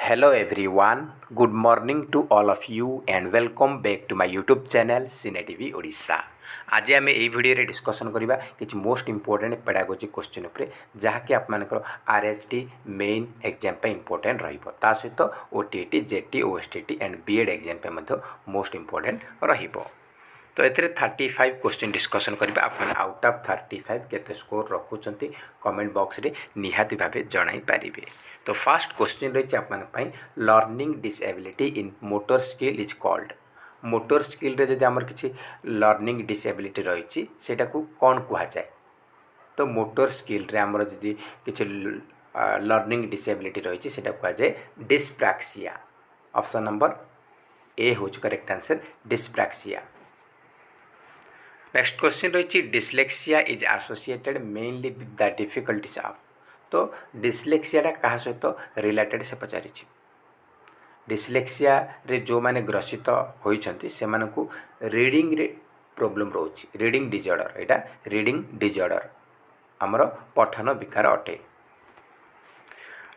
Hello everyone, good morning to all of you and welcome back to my YouTube channel Cine TV Odisha। आज आम यही video discussion करवा कि most important pedagogy question उपरे जहाँकि आपर आरएचटी मेन एग्जाम इंपोर्टेंट रहा सहित OTT JT OSTT and BEd exam most important रहिबो। तो ये 35 क्वेश्चन डिस्कसन करबा आपन आउट ऑफ 35 केते स्कोर रखुचंती कमेंट बॉक्स रे निहाती भाबे जणाई पारिबे। तो फर्स्ट क्वेश्चन रही आपन पई learning disability in motor skill is called. Motor skill रे जदि हमर किछि लर्निंग डिसेबिलिटी रही सेटा को कोन कुहा जाय। तो मोटर स्किल रे हमर जदि किछि लर्निंग डिसेबिलिटी रही सेटा कुहा जाय डिस्प्रैक्सिया। ऑप्शन नंबर ए होच correct answer dyspraxia. Next question रही dyslexia is associated mainly with the difficulties of. तो डिस्लेक्सिया क्या सहित रिलेटेड से पचारि। डिस्लेक्सिया रे जो माने ग्रसित होइछंती से मानकु रीडिंग रे प्रॉब्लम रोची रीडिंग डिजॉर्डर एटा रीडिंग डिजॉर्डर हमर पठन विकार अटे।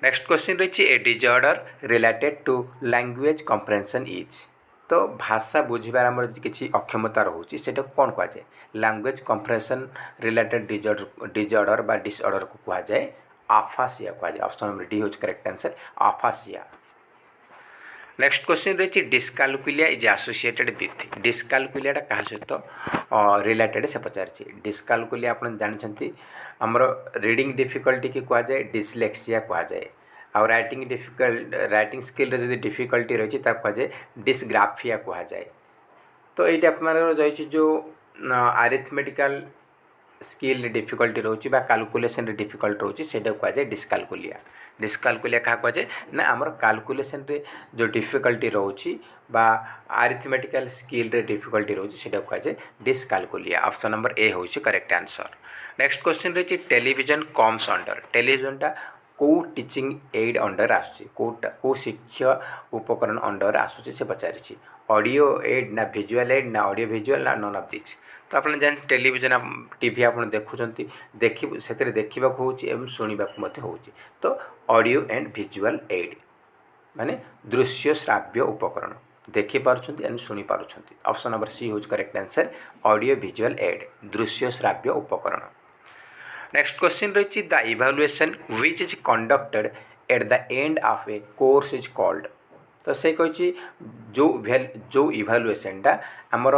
नेक्स्ट क्वेश्चन रही a disorder related to language comprehension is. तो भाषा बुझार आम किसी अक्षमता रोचे से कौन कह जाए लैंग्वेज कम्प्रेhension रिलेटेड डिजॉर्डर बा डिसऑर्डर को कह जाए आफासिया कह जाए। ऑप्शन नंबर डी होच करेक्ट आंसर आफासिया। नेक्स्ट क्वेश्चन रही डिस्कालकुलिया इज एसोसिएटेड विथ। डिस्कालकुलिया क्या सहित रिलेटेड से पचारि। डिस्कालकुलिया आप जानते आमर रीडिंग डिफिकल्टी की कह जाए डिस्लेक्सिया कह जाए। आ राइटिंग स्किल रे जब डिफिकल्टी रही कह जाए डिस्ग्राफिया कह जाए। तो ये रही जो आरिथमेटिकल स्किल डिफिकल्टी रोचे कैलकुलेशन रे डिफिकल्ट रोचे से कह जाए डिस्कालकुलिया। डिस्कालकुलिया क्या कह जाए ना आमर कैलकुलेशन रे जो डिफिकल्टी रोची बा आरिथमेटिकल स्किल रे डिफिकल्टी रोची से कह जाए डिस्कालकुलिया। ऑप्शन नंबर ए हो करेक्ट आंसर। नेक्स्ट क्वेश्चन रही टेलीविजन कम्स अंडर। टेलीविजनटा कौ टीचिंग एड अंडर आसो शिक्षा उपकरण अंडर आसूँ से पचारि। ऑडियो एड ना विजुअल एड ना ऑडियो विजुअल ना नन ऑफ दिस। तो आप जान टेलीविजन टीवी आप देखुंत से देखा हो शुणा हो। तो ऑडियो एंड विजुअल एड माने दृश्य श्राव्य उपकरण देखिपुंट एंड शुणी पार्टी। ऑप्शन नंबर सी होज correct answer audio visual aid दृश्य श्राव्य उपकरण। नेक्स्ट क्वेश्चन रही the evaluation which is conducted at the end of a course is called. तो से कही जो इवैल्यूएशनटा आमर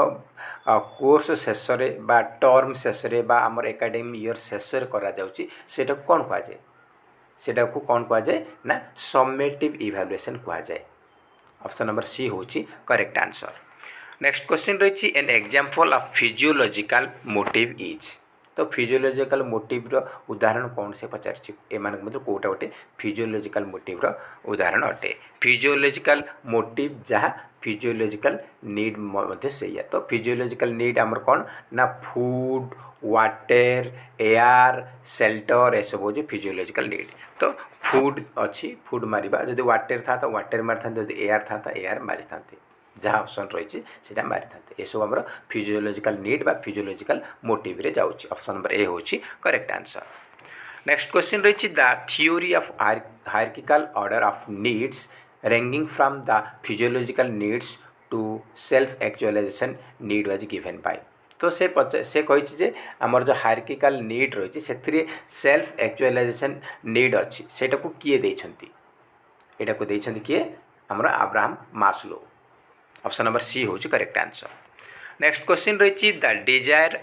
कोर्स शेष बा टर्म शेष बा आमर एकेडमी ईयर शेष करा कौन कह जाए सेटा को कौन कह जाए ना समेटिव इवैल्यूएशन कह जाए। ऑप्शन नंबर सी होची करेक्ट आंसर। नेक्स्ट क्वेश्चन रही N example of physiological motive is. तो फिजियोलॉजिकल मोटिव रो उदाहरण कौन से पचारि एम कौटा गोटे फिजियोलॉजिकल मोटिव रो उदाहरण अटे। फिजियोलॉजिकल मोटिव जहाँ फिजियोलॉजिकल नीड मध्य से। तो फिजियोलॉजिकल नीड आमर कौन ना फूड वाटर एयर शेल्टर ये सब हो फिजियोलॉजिकल नीड। तो फूड अच्छी फूड मारिबा जदि वाटर था तो वाटर मारि था जदि एयर था तो एयर मारि था जहाँ ऑप्शन रही है मारी था। ये सब आम फिजियोलॉजिकल नीड बा फिजियोलॉजिकल मोटिव रे जाउछि। ऑप्शन नंबर ए होछि करेक्ट आंसर। नेक्स्ट क्वेश्चन रही the theory of hierarchical order of needs ranging from the physiological needs to self actualization need was given by. तो से कही जे आमर जो हायरार्किकल नीड रही से सेल्फ एक्चुअलाइजेशन नीड अच्छी सेटा को किए देइछंती एटा को देइछंती किए आमर Abraham Maslow. Option number C होची करेक्ट आंसर। नेक्स्ट क्वेश्चन रही the desire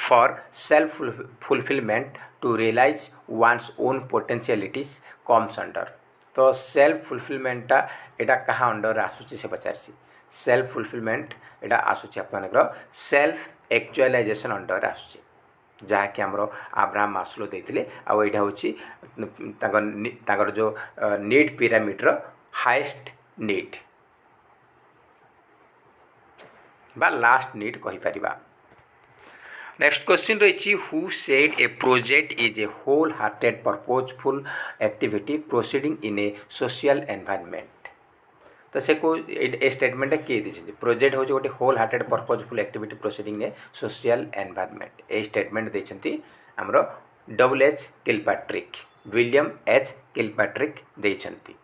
for self fulfilment to realise one's own potentialities comes under. तो सेल्फ फुलफिलमेंटा एटा कहाँ अंडर आसूँ से पचारि। सेल्फ फुलफिलमेंट एटा आसूँ आप सेल्फ एक्चुअलाइजेशन अंडर आसूँ जहाँकि आमर अब्राहम मास्लो देते आउ यहाँ हूँ जो नीड पिरामिड्र हाएस्ट नीड बा लास्ट नीड कहीपर। नेक्स्ट क्वेश्चन रही who said a project is a whole hearted purposeful activity proceeding in a social environment. तो से को स्टेटमेंट किए देखिए प्रोजेक्ट हूँ गोटे whole hearted purposeful activity proceeding a social environment. ये स्टेटमेंट देखते आमर W.H. Kilpatrick William H Kilpatrick देइछंती।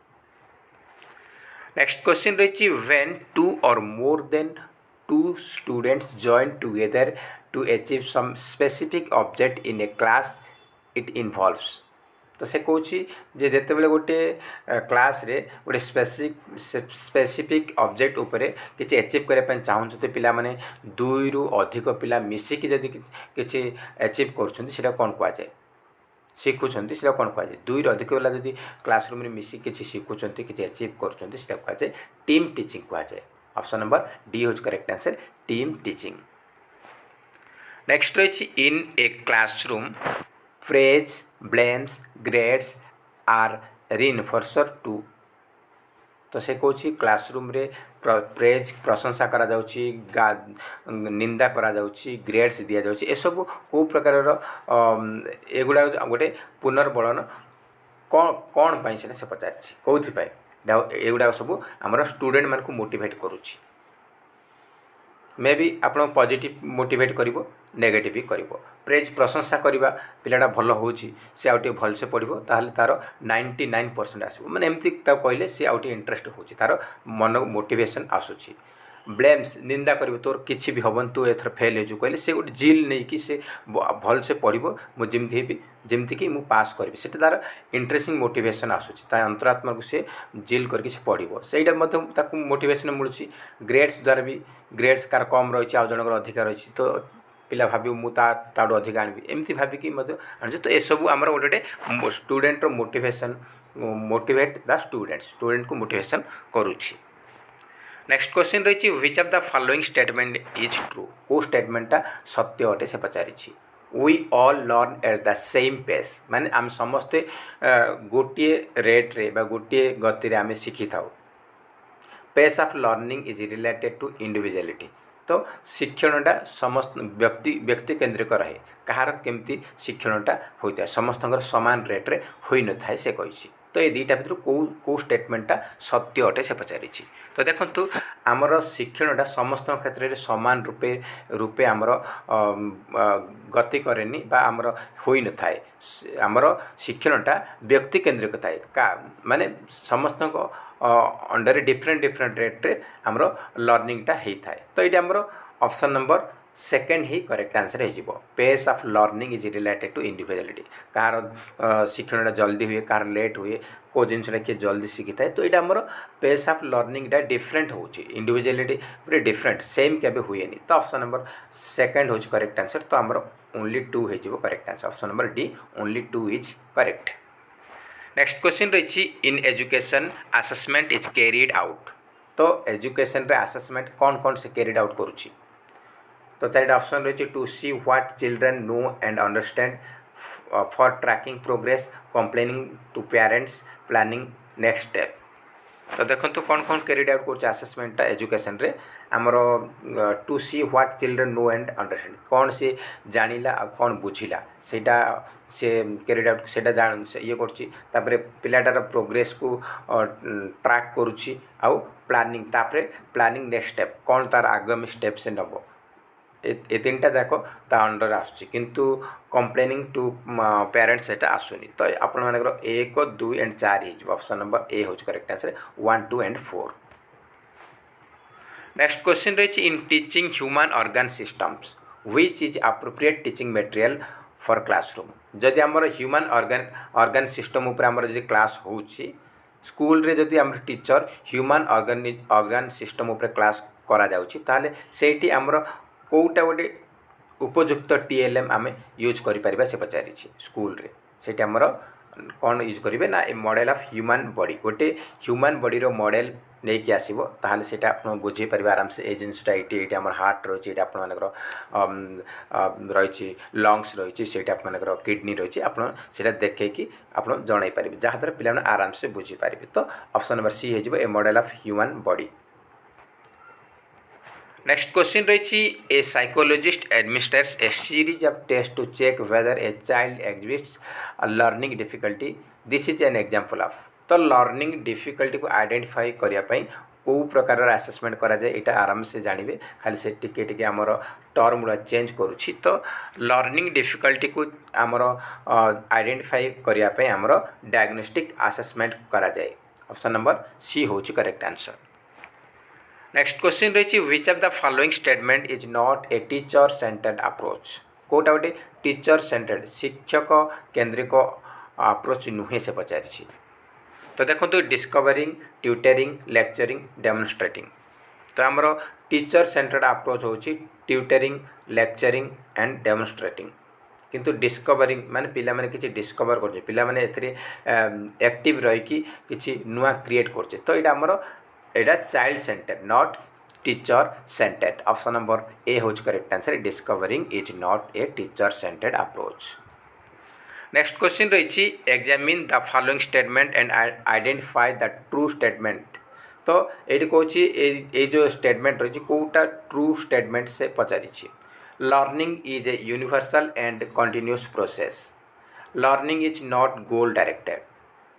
नेक्स्ट क्वेश्चन रही when two or more than two students join together to achieve some specific object in a class it involves. तो से कौन जे जितेबाला गोटे class रे गोटे स्पेसिफिक ऑब्जेक्ट उपरे किसी अचीव करने चाहते पिला माने दुई रु अधिक पिला मिसिकी जदि किसी अचीव कर कौन कहुए शिखुंट से कौन कहुए दुई रु अधिक पिला जदि क्लासरूम में मिसिक किसी शिखुंट कि अचीव कर कहुए टीम टीचिंग कहुए। ऑप्शन नंबर डी हूँ correct answer team teaching. Next रही in a classroom phrase blames grades are reinforcer to. तो से कौन क्लासरूम रे प्रेज प्रशंसा करा जाउची निंदा करा जाउची ग्रेड्स दिया जाउची ए सब को प्रकार एगुड़ा गोटे पुनर्बलन कौन कौन पाई से पचार कौन एगुड़ा सब आमर स्टूडेंट मान को मोटिवेट करुच्ची मे बी आप पॉजिटिव मोटिवेट कर नेगेटिव भी कर प्रेज प्रशंसा करवा पिलाटा भल हो सी आउ भलसे पढ़ो ताल तार 99% आसो मैंने एमती कहले सी आउ इंटरेस्ट हो तार मन मोटिवेशन आसूँ। ब्लेम्स निंदा कर तोर किसी भी हबन तू एथर फेल हो कहले से गोटे जिल नहीं कि से भल से पढ़ो मुझे जमती कि मुझे पास करी से तार इंटरेस्टिंग मोटिवेशन आसूँ अंतरात्मा को सी जिल करके से पढ़ो से मोटिवेशन मिलूँ। ग्रेड्स द्वारा भी ग्रेड्स कार कम रही आउ जनकर अधिक रही तो पिला भाव मुझे अधिक आनी एमती भाविकी आनी तो यू आम गोटे student motivation motivate the student को मोटिवेशन करुच्ची। नेक्स्ट क्वेश्चन रही which of the following statement is true को स्टेटमेंटा सत्य अटे से पचारि we all learn at the same pace माने आम समस्ते गोटे रेट रे बा गोटे गति रे आम शिखी था। Pace of learning is related to individuality तो शिक्षणटा समस्त व्यक्ति केन्द्रिक रहे कहार केमती शिक्षणटा होता है समस्त सामान रेट रे होई न थाए से कही तो ये दुईटा भर को स्टेटमेंटा सत्य अटे से पचारि तो देखंतु आमर शिक्षणटा समस्त क्षेत्र में सामान रूपे आमर गति करेनी बा आमर होई न थाए आमर शिक्षणटा व्यक्ति केन्द्रिक थाए का माने समस्त अंडर डिफरेंट रेट रे आमर लर्निंगटा होता है तो ये आमर ऑप्शन नंबर सेकेंड ही करेक्ट आंसर हो pace of learning is related to individuality कहार शिक्षणटा जल्दी हुए कहार लेट हुए को जिनसा किए जल्दी शिखी थाए तो ये आमर पेस ऑफ लर्निंगटा डिफरेंट हो इंडिविजुअलिटी पूरे डिफरेंट सेम केबे हुए तो ऑप्शन नंबर सेकेंड हो करेक्ट आंसर तो आमर ओनली 2 हो correct answer option number D only 2 is correct. Next question रही in education assessment is carried out तो एजुकेशन रे असेसमेंट कौन कौन से कैरिड आउट करुच्ची तो 4 ऑप्शन रही to see what children know and understand for tracking progress complaining to parents planning next step तो देखो तो कौन कौन कैरिड आउट कर असेसमेंटा एजुकेशन रे आमर to see what children know and understand कौन से जानिला कौन बुझिला सेटा से कैरिड आउट से जान ये कर पिलाटार प्रोग्रेस को ट्रैक करुच्ची आउ प्लानिंग तापरे प्लानिंग नेक्स्ट स्टेप कौन तार आगामी स्टेप से नब ए तीनटा जाक ता अंडर आसु कंप्लेनिंग टू पेरेंट्स सेटा आसुनी तो आपण मानकर 1 2 एंड 4 हो ऑप्शन नंबर ए हूँ correct answer 1 2 and 4। Next question रही in teaching human organ systems which is appropriate teaching material for classroom जदि आमर ह्यूमन ऑर्गन सिस्टम उपर आमर जदि क्लास होउची स्कूल रे जदि आमर टीचर ह्यूमन ऑर्गन सिस्टम उपर क्लास करा जाउची ताले सेठी आमर कोटा गोटे उपयुक्त टीएलएम आम यूज करें से पचारि स्कूल रे सेठी आमर कौन यूज करेंगे ना ए मॉडल ऑफ ह्यूमन बॉडी गोटे ह्यूमन बॉडी रो मॉडल नहीं कि आसो ताहले सेटा आप बुझे पारे आराम से ए जिनसा ये आम हार्ट रही है आप रही लंग्स रही है आप किडनी रही है आपटा देखी आप जन पारे जहाँद्वारा पिला आराम से बुझीपारे तो ऑप्शन नंबर सी हो a model of human body. Next question रही a psychologist administrates a series of test to check whether a child exhibits learning difficulty this is an example of तो लर्निंग डिफिकल्टी को identify करने को प्रकार assessment करा जाए यहाँ आराम से जानवे खाली से टिके आमर टर्म गुड़ा चेंज करुच्ची तो लर्निंग डिफिकल्टी को आमर आइडेंटिफाई करने आमर डायग्नोस्टिक आसेसमेंट करा जाए ऑप्शन नंबर सी हूँ करेक्ट आंसर। नेक्स्ट क्वेश्चन रही which of the following statement is not a teacher centred approach. कोटा गोटे टीचर सेंटर्ड शिक्षक केन्द्रिक अप्रोच नुहे से पचारि। तो देखो डिस्कवरिंग ट्यूटरिंग लेक्चरिंग डेमोन्स्ट्रेटिंग। तो आमर टीचर सेंटर्ड अप्रोच हूँ ट्यूटरिंग लेक्चरिंग एंड डेमोन्स्ट्रेटिंग। किंतु डिस्कवरिंग माने पिला माने किछि डिस्कवर करछे पिला माने एथरे एक्टिव रही कि नुआ क्रिएट करछे। तो ये आमर एटा child center not teacher centered. Option number A हूँ correct answer. Discovering is not a teacher centred approach. Next question रही examine the following statement and identify the true statement. तो ये कहूँ जो स्टेटमेंट रही कौटा ट्रू स्टेटमेंट से पचारि। Learning is a universal and continuous process. Learning is not goal directed.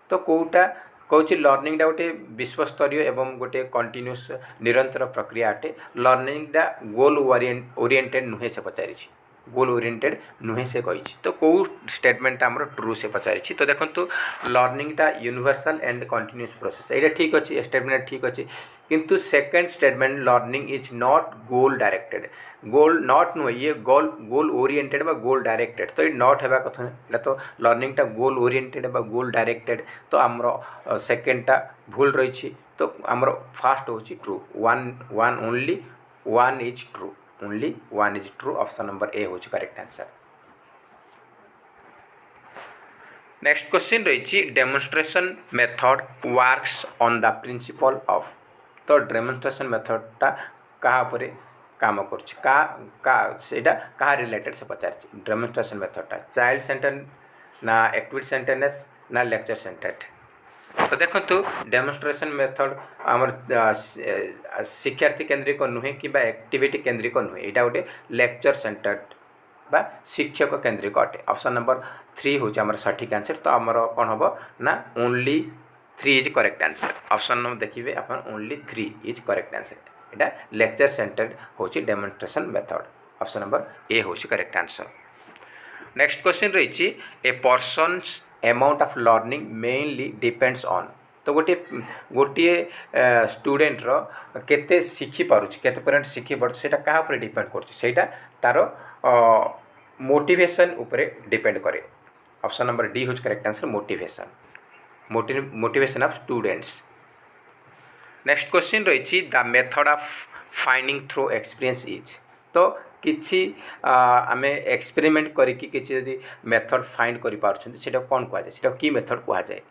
तो कौटा कौच लर्निंगटा गोटे विश्वस्तरीय एवं गोटे कंटिन्यूअस निरंतर प्रक्रिया अटे। लर्निंगटा गोल ओरिएंटेड नुहे से पचारि। गोल ओरिएंटेड नुहे से कही। तो कौ स्टेटमेंट आमर ट्रू से पचारि। तो देखो लर्निंगटा यूनिवर्सल एंड कंटिन्यूअस प्रोसेस ये ठीक अच्छे स्टेटमेंट ठीक अच्छे। किंतु second statement learning is not goal directed. Goal not नुहे ये गोल ओरिएंटेड बा गोल डायरेक्टेड। तो ये नॉट हेबा कथा नहीं। तो लर्निंगटा गोल ओरिएंटेड बा गोल डायरेक्टेड। तो आमर सेकेंडटा भूल रही। तो आमर फास्ट हूँ true. One only one is true. Only one is true. Option number A हूँ करेक्ट आंसर। नेक्स्ट क्वेश्चन रही demonstration method works on the principle of. तो डेमोन्स्ट्रेशन मेथडटा क्या काम कर रिलेटेड से पचार। डेमोन्स्ट्रेशन मेथडटा चाइल्ड सेंटर ना एक्टिविटी सेंटरनेस ना लेक्चर सेंटर्ड। तो देखो डेमोन्स्ट्रेशन मेथड आमर शिक्षार्थी केन्द्रिक नुहे कि एक्टिविटी केन्द्रिक नुहे यहाँ गोटे लेक्चर सेंटर्ड बा शिक्षक केन्द्रिक अटे। ऑप्शन नंबर 3 हूँ आमर सठिक आंसर। तो आमर कौन हम ना only 3 is correct answer. Option number देखिए आप ओनली 3 इज करेक्ट आंसर। यहाँ लेक्चर सेंटर्ड हूँ demonstration method. Option number A हूँ करेक्ट आंसर। नेक्स्ट क्वेश्चन रही a person's amount of learning mainly depends on. तो गोटे स्टूडेंट रो केते शिखि पारुछि केते परसेंट शिखि पारुछि सेटा कहा ऊपर डिपेंड करछि। सेटा तार मोटिवेशन ऊपर डिपेंड करे। ऑप्शन नंबर डी होज correct answer motivation. Motivation of students. Next question रही the method of finding through experience is. तो किसी आमे एक्सपेरिमेंट करिकी किसी यदि मेथड फाइंड करि पारुछन्ति सेटा कोन कुआ जाय सेटा की मेथड कुआ जाय।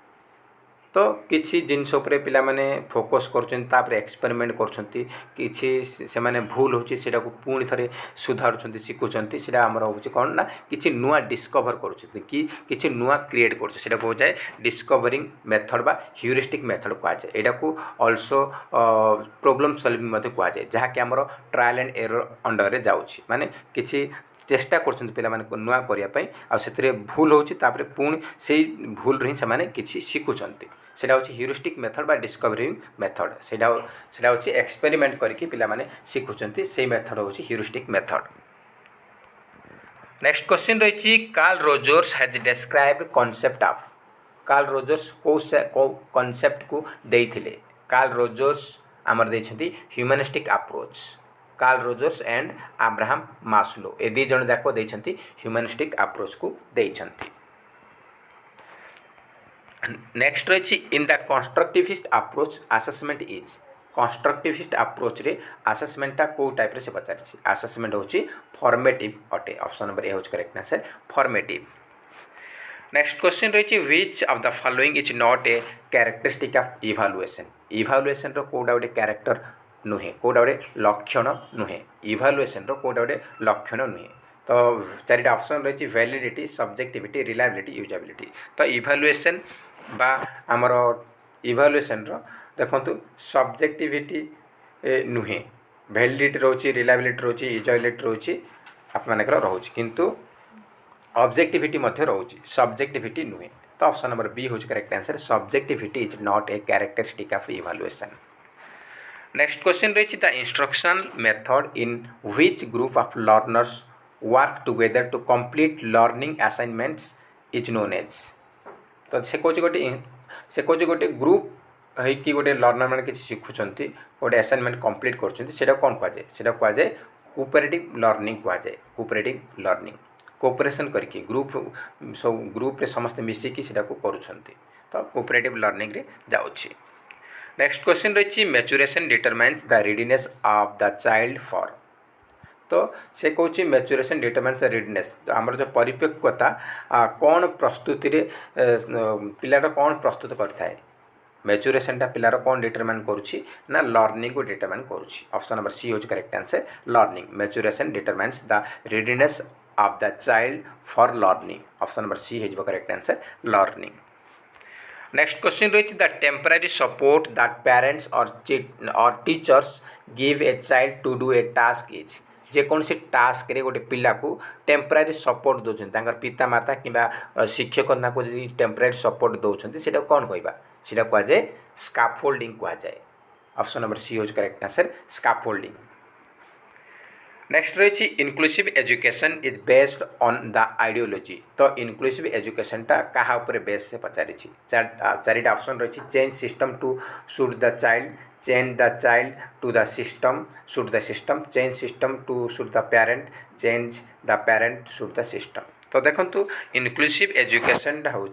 तो किसी जिनस उपरे पिला माने फोकस करछन्ति तापरे एक्सपेरिमेंट करछन्ति किछि से माने भूल होछि सेटा को पुणी थरे सुधारुछन्ति शिखुछन्ति सेटा हमर होछि कोन ना किछि नुआ डिस्कवर करूछन्ति कि किछि नुआ क्रिएट करूछ सेटा को जाय डिस्कवरिंग मेथड बा ह्यूरिस्टिक मेथड कुआ जाय। एटा को आल्सो प्रॉब्लम सॉल्विंग मध्ये कुआ जाय जहा कि हमर ट्रायल एंड एरर अंडर रे जाउछि। माने किछि चेष्टा करछन्ति पिला माने नुआ करिया पई आ सेतरे भूल होछि तापरे पुणी सेही भूल रे समाने किछि शिखुछन्ति सेटा होछि ह्यूरिस्टिक मेथड बा डिस्कवरिंग मेथड। सेटा होछि एक्सपेरिमेंट करके पिला माने शिखुछन्ति सेही मेथड होछि ह्यूरिस्टिक मेथड। नेक्स्ट क्वेश्चन रही Carl Rogers has described concept of. Carl Rogers को कांसेप्ट को देइथिले। कार्ल रोजर्स आमर देइछन्ति humanistic approach. Carl Rogers and Abraham Maslow ए दी जण जाको देइछन्ति ह्यूमनिस्टिक अप्रोच को देइछन्ति। नेक्स्ट रही in the constructivist approach assessment is. Constructivist approach रे असेसमेंटा को टाइप रे से पचारि। असेसमेंट होची फॉर्मेटिव अटे। ऑप्शन नंबर ए होची correct answer formative. Next question रही which of the following is not a characteristic of evaluation. Evaluation रो कोडा गोटे कैरेक्टर नुहे कोडा गोटे लक्षण नुहे। इवैल्यूएशन रो कोडा गोटे लक्षण नुहे। तो चारिटा ऑप्शन रही वैलिडिटी सब्जेक्टिविटी रिलायबिलिटी यूजेबिलिटी। तो इवैल्यूएशन बा आमर इवैल्यूएशन रो देखंतु सब्जेक्टिविटी नुहे वैलिडिटी रोची रिलायबिलिटी रोची यूजेबिलिटी रोची आप मानकर रोची किंतु ऑब्जेक्टिविटी मध्य रोची सब्जेक्टिविटी नुहे। तो ऑप्शन नंबर बी होची correct answer subjectivity is not a characteristic of evaluation. Next question रही the instruction method in which group of learners work together to complete learning assignments is known as. तो से कौच गोटे group ହେଇକି गोटे learner मैंने किसी शिखुंट गोटे असाइनमेंट कंप्लीट कर कौन कहुए कोऑपरेटिव लर्निंग कहुए कोऑपरेटिव लर्निंग कोऑपरेशन करके ग्रुप रे समस्त मिसिकी करुँच तो कोऑपरेटिव लर्निंग रे जाउछि। नेक्स्ट क्वेश्चन रही maturation determines the readiness of the child for तो से कौन मैच्यूरेशन डिटरमाइन्स द रेडीनेस तो आमर जो परिपक्वता कौन प्रस्तुति रे पिलार कौन प्रस्तुत करता है मैच्यूरेशनटा पिलार कौन डिटरमाइन करुच्ची ना लर्निंग को डिटरमाइन करुच्ची ऑप्शन नंबर सी हूँ correct answer learning maturation determines the readiness of the child for learning option number C हो correct answer learning. Next question रही the temporary support that parents और teachers give a child to do a task is जेकोसी task रे गोटे पिला को temporary support दौरान पिता माता कि शिक्षक टेम्पररी सपोर्ट दौरान से कौन कहवा कहुए स्काफोल्डिंग कहुए ऑप्शन नंबर सी हूँ करेक्ट आंसर स्काफोल्डिंग। नेक्स्ट रही inclusive education is based on the ideology तो इनक्लूसिव एजुकेशनटा क्या बेस से पचारि चारिटा ऑप्शन रही change system to suit the child change the child to the system suit the system change system to suit the parent change the parent suit the system तो देखंतु inclusive एजुकेशनटा हूँ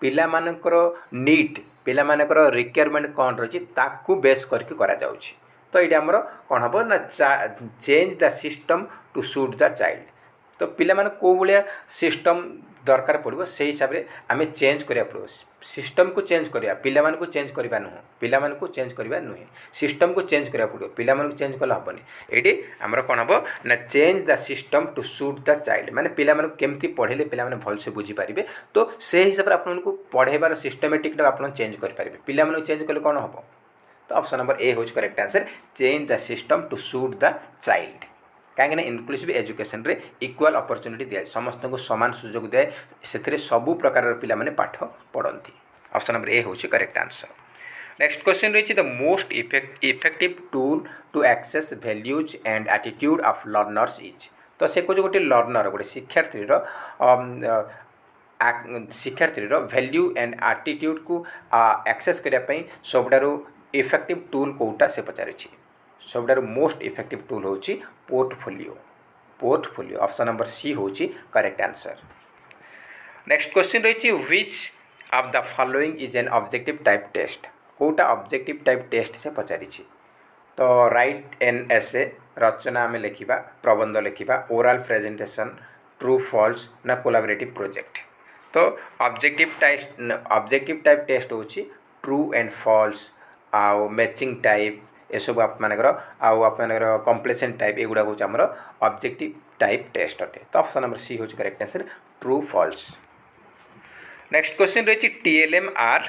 पिला मानकर नीड पिला मानकर रिक्वायरमेंट कौन रही ताकू बेस करके करा जाउछि तो ये आमर कौन हम ना change the system to suit the child तो पिला माने को भाया सिस्टम दरकार पड़ो से हिसाब से आम चेंज करा पड़ो सिस्टम को चेंज करा पिला को चेंज करवा नुह पिला को चेंज करवा नुहे सिस्टम को चेंज करा पड़ो पिला को चेंज कले हेनी ये आमर कौन हम ना change the system to suit the child माने पिला केमती पढ़ेले पिला भलसे बुझीपारे तो से हिसाब से आपको पढ़ेबार सिस्टमेटिक आप चेंज करेंगे पिला चेंज कले कौन हम तो ऑप्शन नंबर ए हूँ correct answer change the system to suit the child कहीं इनक्लूसिव एजुकेशन रे इक्वाल अपॉर्चुनिटी दिए समस्त को समान सुजोग दिए से सबू प्रकार पिला माने पाठ पढ़ती ऑप्शन नंबर ए हूँ करेक्ट आंसर। नेक्स्ट क्वेश्चन रही the most effective tool to access values and attitude of learners is तो से कौन गोटे लर्नर गोटे शिक्षार्थी वैल्यू एंड एटीट्यूड को एक्सेस करने सबुठार इफेक्टिव टूल कोटा से पचारि सबुठार मोस्ट इफेक्टिव टूल हूँ पोर्टफोलियो ऑप्शन नंबर सी हूँ करेक्ट आंसर। नेक्स्ट क्वेश्चन रही which of the following is an objective type test कोटा ऑब्जेक्टिव टाइप टेस्ट से पचारि तो राइट एन एसे रचना आम लिखा प्रबंध लिखा ओरल प्रेजेंटेशन ट्रू फॉल्स ना कोलाबरेटिव प्रोजेक्ट तो ऑब्जेक्टिव टाइप टेस्ट हूँ ट्रू एंड फॉल्स आउ मैचिंग टाइप ये सब आपर कम्प्लेसन टाइप एगुड़ा हूँ आमर ऑब्जेक्टिव टाइप टेस्ट अटे तो ऑप्शन नंबर सी हूँ correct answer true false. Next question रही TLM are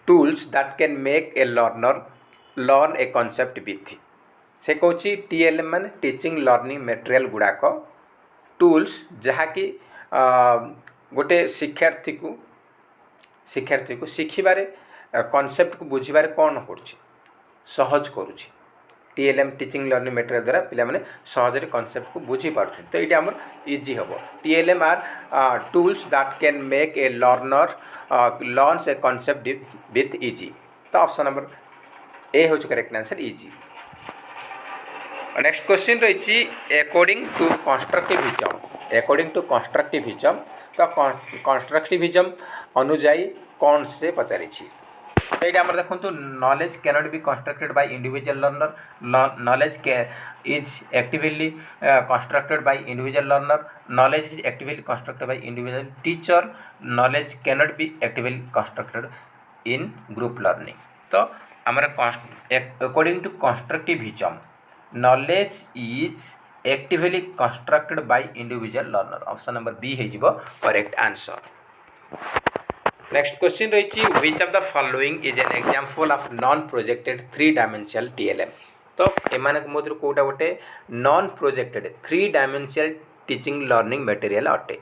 tools that can make a learner learn a concept with से कौन TLM मान टीचिंग लर्निंग मटेरियल गुड़ाक टूल्स जहाँकि गोटे शिक्षार्थी को शिखबारे कॉन्सेप्ट को बुझीबारे कौन करुच्ची सहज करुच्ची TLM टीचिंग लर्निंग मटेरियल द्वारा पिला माने सहज कॉन्सेप्ट को बुझी पार्छ तो ये आमर इजी हम TLM are tools that can make a learner learns a concept with easy तो ऑप्शन नंबर ए हूँ correct answer easy. Next question रही अकॉर्डिंग टू कंस्ट्रक्टिविज्म तो कंस्ट्रक्टिविज्म अनुजाई कौन से पचारि तो ये आम देखो knowledge cannot be constructed by individual learner knowledge is actively constructed by individual learner knowledge is actively constructed by individual teacher knowledge cannot be actively constructed in group learning तो आमर according to constructivism knowledge is actively constructed by individual learner option number B हो correct answer. Next question रही which of the following is an example of non projected 3 dimensional TLM तो एमान मध्य कोटा गोटे non projected 3 dimensional teaching learning material अटे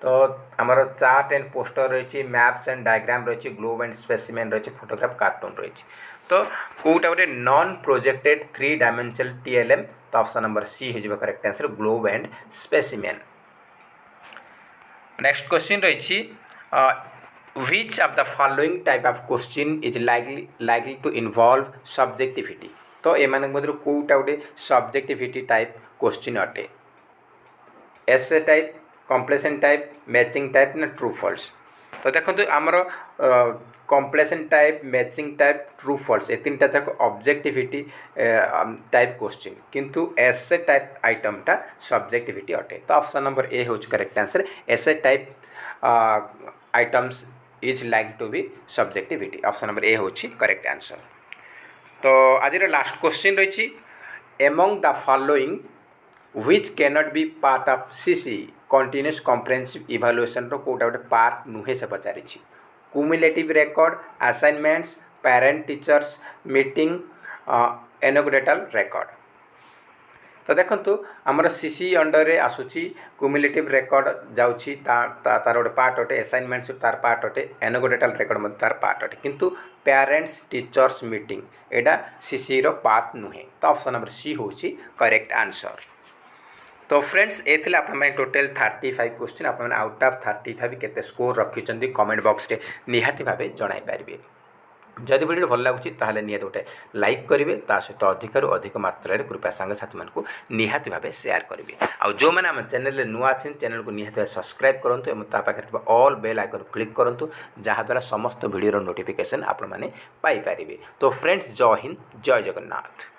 तो आमर चार्ट एंड पोस्टर रही मैप्स एंड डायग्राम रही ग्लोब एंड स्पेसिमेन रही फोटोग्राफ कार्टून रही तो कोटा गोटे नॉन प्रोजेक्टेड 3 डायमेंशनल TLM तो ऑप्शन नंबर सी हो correct answer globe and specimen. Next question रही which of the following type of question is likely to involve subjectivity तो एमान मध्य कोटा गोटे सब्जेक्टिविटी टाइप क्वेश्चन अटे essay type completion type matching type ना true false तो देखो आमर completion type matching type true false ए तीन टाक ऑब्जेक्टिविटी टाइप क्वेश्चन किंतु एसे टाइप आइटमटा सब्जेक्टिविटी अटे तो ऑप्शन नंबर ए हूँ correct answer essay type items is like to be subjectivity option number A हूँ करेक्ट आंसर तो आज लास्ट क्वेश्चन रही among the following which cannot be part of CC continuous comprehensive evaluation रो कोटा गोटे part नुहे से पचारि cumulative record assignments parent teachers meeting anecdotal record तो देखो आमर सीसी अंडर रे आसूची क्युमुलेटिव रेकॉर्ड जाउची तार गोटे पार्ट अटे असाइनमेंट्स तार पार्ट अटे एनोगेटल रेकॉर्ड तार पार्ट अटे किंतु पेरेंट्स टीचर्स मीटिंग एटा सीसी रो पार्ट नुहे तो ऑप्शन नंबर सी होची करेक्ट आंसर तो फ्रेंड्स ये टोटल 35 क्वेश्चन आप आउट ऑफ 35 केते स्कोर रखिंट कमेंट बॉक्स रे निहाती भाव जन पारे जदि वीडियो भल लगुच निहत गोटे लाइक करेंगे सहित अधिकरू अधिक मात्रा कृपया सांगसाथी मानक निहाती भाव सेयार करेंगे आउ जो मैंने आम चैनल नुआ अच्छे चैनल को निहाती भाव सब्सक्राइब करूँ और पाखे ऑल बेल आइकन क्लिक करूँ जहाँद्वारा समस्त वीडियो नोटिफिकेशन आपण मैंने पाइपर तो फ्रेंड्स जय हिंद जय जगन्नाथ।